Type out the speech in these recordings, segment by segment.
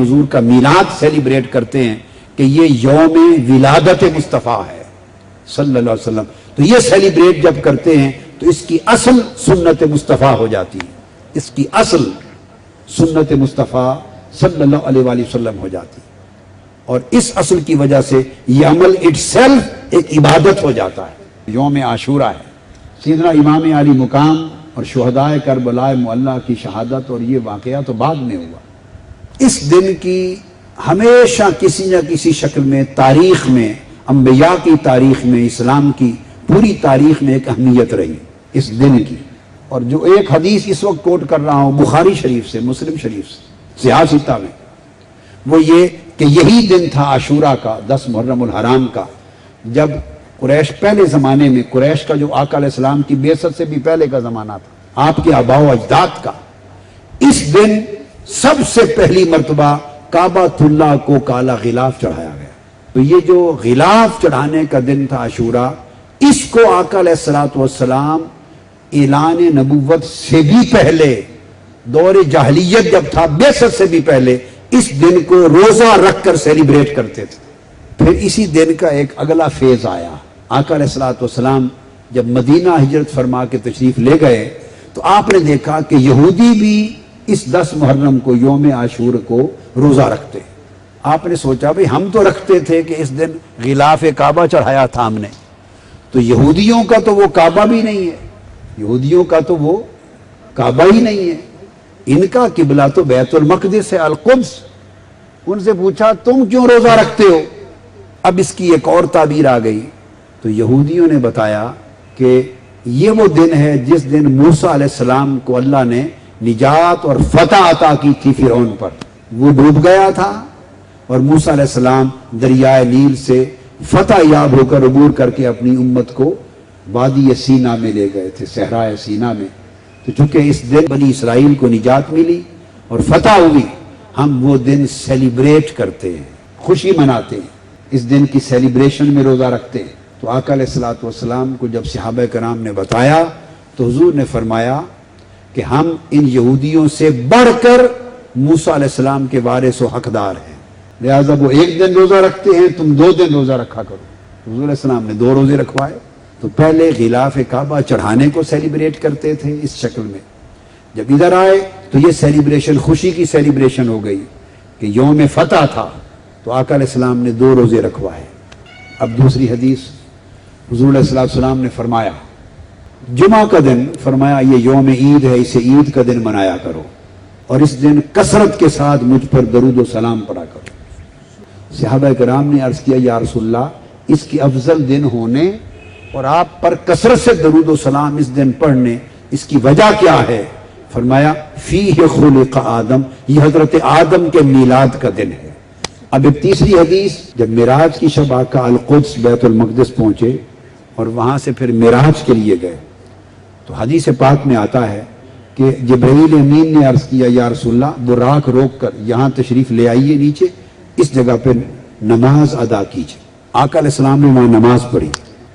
حضور کا میلاد سیلیبریٹ کرتے ہیں کہ یہ یوم ولادت مصطفیٰ ہے صلی اللہ علیہ وسلم، تو یہ سیلیبریٹ جب کرتے ہیں تو اس کی اصل سنت مصطفیٰ ہو جاتی ہے، اس کی اصل سنت مصطفیٰ صلی اللہ علیہ وآلہ وسلم ہو جاتی ہے، اور اس اصل کی وجہ سے یہ عمل اٹ سیلف ایک عبادت ہو جاتا ہے۔ یوم عاشورہ ہے، سیدنا امام علی مقام اور شہدائے کربلا معلیٰ کی شہادت، اور یہ واقعہ تو بعد میں ہوا۔ اس دن کی ہمیشہ کسی نہ کسی شکل میں تاریخ میں، انبیاء کی تاریخ میں، اسلام کی پوری تاریخ میں ایک اہمیت رہی اس دن کی۔ اور جو ایک حدیث اس وقت کوٹ کر رہا ہوں بخاری شریف سے، مسلم شریف سے، صحاح ستہ میں، وہ یہ کہ یہی دن تھا عاشورہ کا، 10 محرم الحرام کا، جب قریش، پہلے زمانے میں قریش کا جو آقا علیہ السلام کی بعثت سے بھی پہلے کا زمانہ تھا، آپ کے آباء و اجداد کا، اس دن سب سے پہلی مرتبہ کعبۃ اللہ کو کالا غلاف چڑھایا گیا۔ تو یہ جو غلاف چڑھانے کا دن تھا عاشورہ، اس کو آقا علیہ السلام اعلان نبوت سے بھی پہلے، دور جاہلیت جب تھا، بعثت سے بھی پہلے اس دن کو روزہ رکھ کر سیلیبریٹ کرتے تھے۔ پھر اسی دن کا ایک اگلا فیز آیا، آقا علیہ السلام جب مدینہ ہجرت فرما کے تشریف لے گئے تو آپ نے دیکھا کہ یہودی بھی اس 10 محرم کو، یوم عاشور کو روزہ رکھتے۔ آپ نے سوچا بھئی ہم تو رکھتے تھے کہ اس دن غلاف کعبہ چڑھایا تھا ہم نے، تو یہودیوں کا تو وہ کعبہ بھی نہیں ہے، یہودیوں کا تو وہ کعبہ ہی نہیں ہے، ان کا قبلہ تو بیت المقدس ہے، القدس۔ ان سے پوچھا تم کیوں روزہ رکھتے ہو؟ اب اس کی ایک اور تعبیر آ گئی، تو یہودیوں نے بتایا کہ یہ وہ دن ہے جس دن موسیٰ علیہ السلام کو اللہ نے نجات اور فتح عطا کی تھی فرعون پر، وہ ڈوب گیا تھا اور موسیٰ علیہ السلام دریائے نیل سے فتح یاب ہو کر عبور کر کے اپنی امت کو وادی سینا میں لے گئے تھے، صحرائے سینا میں۔ تو چونکہ اس دن بنی اسرائیل کو نجات ملی اور فتح ہوئی، ہم وہ دن سیلیبریٹ کرتے ہیں، خوشی مناتے ہیں، اس دن کی سیلیبریشن میں روزہ رکھتے ہیں۔ تو آقا علیہ السلام کو جب صحابہ کرام نے بتایا تو حضور نے فرمایا کہ ہم ان یہودیوں سے بڑھ کر موسیٰ علیہ السلام کے وارث و حقدار ہیں، لہذا وہ ایک دن روزہ رکھتے ہیں، تم 2 دن روزہ رکھا کرو۔ حضور علیہ السلام نے 2 روزے رکھوائے۔ تو پہلے غلاف کعبہ چڑھانے کو سیلیبریٹ کرتے تھے اس شکل میں، جب ادھر آئے تو یہ سیلیبریشن خوشی کی سیلیبریشن ہو گئی کہ یوم فتح تھا، تو آقا علیہ السلام نے 2 روزے رکھوائے۔ اب دوسری حدیث، حضور علیہ السلام نے فرمایا جمعہ کا دن، فرمایا یہ یوم عید ہے، اسے عید کا دن منایا کرو، اور اس دن کثرت کے ساتھ مجھ پر درود و سلام پڑھا کرو۔ صحابہ کرام نے عرض کیا یا رسول اللہ، اس کی افضل دن ہونے اور آپ پر کثرت سے درود و سلام اس دن پڑھنے، اس کی وجہ کیا ہے؟ فرمایا فیہ خلق آدم، یہ حضرت آدم کے میلاد کا دن ہے۔ اب ایک تیسری حدیث، جب معراج کی شب آقا القدس بیت المقدس پہنچے اور وہاں سے پھر معراج کے لیے گئے، تو حدیث پاک میں آتا ہے کہ جبرائیل امین نے عرض کیا یا رسول اللہ، براق روک کر یہاں تشریف لے آئیے نیچے، اس جگہ پہ نماز ادا کیجیے۔ آقا علیہ السلام نے وہاں نماز پڑھی،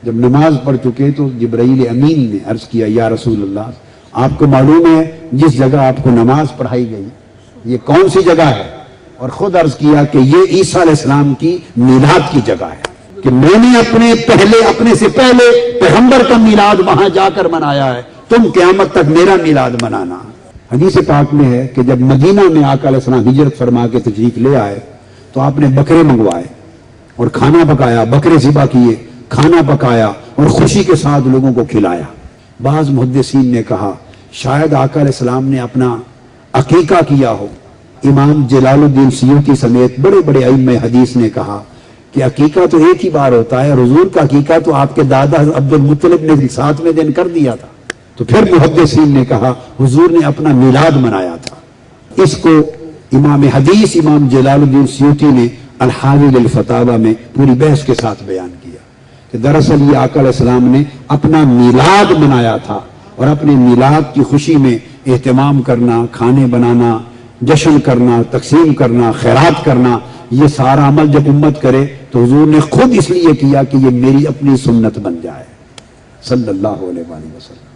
جب نماز پڑھ چکے تو جبرائیل امین نے عرض کیا یا رسول اللہ، آپ کو معلوم ہے جس جگہ آپ کو نماز پڑھائی گئی یہ کون سی جگہ ہے؟ اور خود عرض کیا کہ یہ عیسیٰ علیہ السلام کی میلاد کی جگہ ہے، کہ میں نے اپنے سے پہلے پیغمبر کا میلاد وہاں جا کر منایا ہے، تم قیامت تک میرا میلاد منانا۔ حدیث پاک میں ہے کہ جب مدینہ میں آقا علیہ السلام ہجرت فرما کے تشریف لے آئے تو آپ نے بکرے منگوائے اور کھانا پکایا، بکرے ذبح کیے، کھانا پکایا اور خوشی کے ساتھ لوگوں کو کھلایا۔ بعض محدثین نے کہا شاید آقا علیہ السلام نے اپنا عقیقہ کیا ہو۔ امام جلال الدین سیوطی سمیت بڑے بڑے ائمہ حدیث نے کہا کہ عقیقہ تو ایک ہی بار ہوتا ہے، حضور کا عقیقہ تو آپ کے دادا عبد المطلب نے 7ویں دن کر دیا تھا۔ تو پھر محدثین نے کہا حضور نے اپنا میلاد منایا تھا۔ اس کو امام حدیث امام جلال الدین سیوطی نے الحاوی للفتاوی میں پوری بحث کے ساتھ بیان کیا کہ دراصل یہ آقا علیہ السلام نے اپنا میلاد منایا تھا، اور اپنے میلاد کی خوشی میں اہتمام کرنا، کھانے بنانا، جشن کرنا، تقسیم کرنا، خیرات کرنا، یہ سارا عمل جب امت کرے تو حضور نے خود اس لیے کیا کہ یہ میری اپنی سنت بن جائے صلی اللہ علیہ وسلم۔